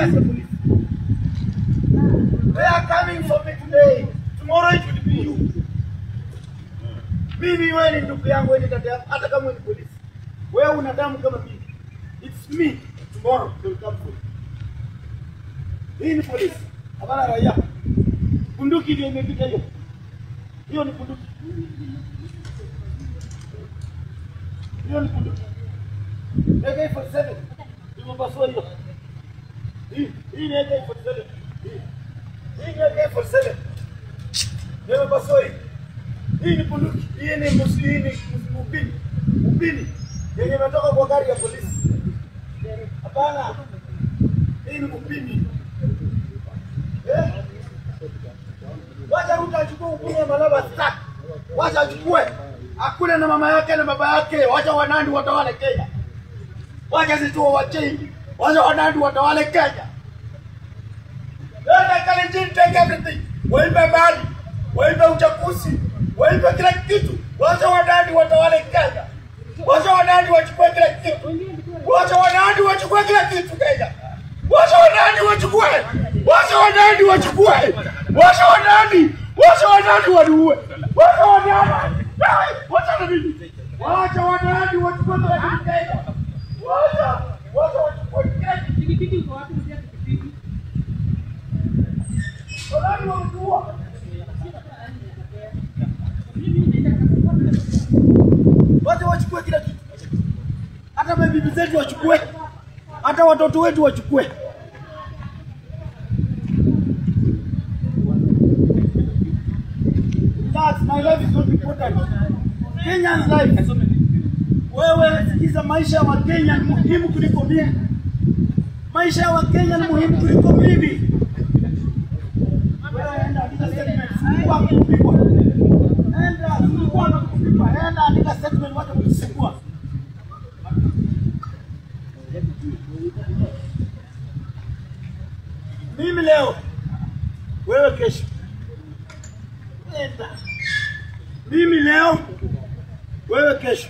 as a police. They are coming for me today. Tomorrow it will be you. Mimi wewe ni ndugu yangu, wewe ni dada yangu, hata kama ni polisi. Wewe una damu kama mimi. It's me. Tomorrow they will come for you. Hii ni polisi. Hapana raia. Bunduki ndio imepita hiyo. Hiyo ni bunduki. Hiyo ni bunduki. AK-47. Tumepasua hiyo. Hii ni AK-47. Hii ni AK-47. Tumepasua hii. Hii ni bunduki. Hii ni upini. Yenye imetoka kwa gari ya polisi. Hapana. Hii ni upini. Wacha Ruto achukue upini ya Malaba stack. Wacha achukue. Hakuna na mama yake na baba yake. Wacha Wanandi watawale Kenya. Wacha Zituo wachingi. Wacha Wanandi watawale Kenya. Let Kalenjin take everything. Waipe mali. Waipe uchaguzi. Waipe kila kitu. Wacha Wanandi watawale Kenya. Wacha Wanandi wachukue kila kitu. Wacha Wanandi wachukue kila kitu Kenya. Wacha Wanandi wachukue. Wacha Wanandi wachukue. Wacha Wanandi. Wacha Wanandi waduue. Wacha Wanandi. Wacha Wanandi. Wacha Wanandi wachukue kila kitu Kenya. Wacha wachukue kila kitu. Tikiti uko wapi ndio tikiti? Wanandi waduua. Wacha wachukue kila kitu. Hata mabibi zetu wachukue. Hata watoto wetu wachukue. That's my life is not important. Kenya's life. Wewe sikiza, maisha ya Wakenya ni muhimu kuliko mimi. Maisha ya Wakenya ni muhimu kuliko mimi. Wewe enda andika statement. Sikuwa kupigwa. Enda sikuwa kupigwa. Enda andika statement watu kusikua. Mimi leo, wewe kesho. Enda. Mimi leo, wewe kesho.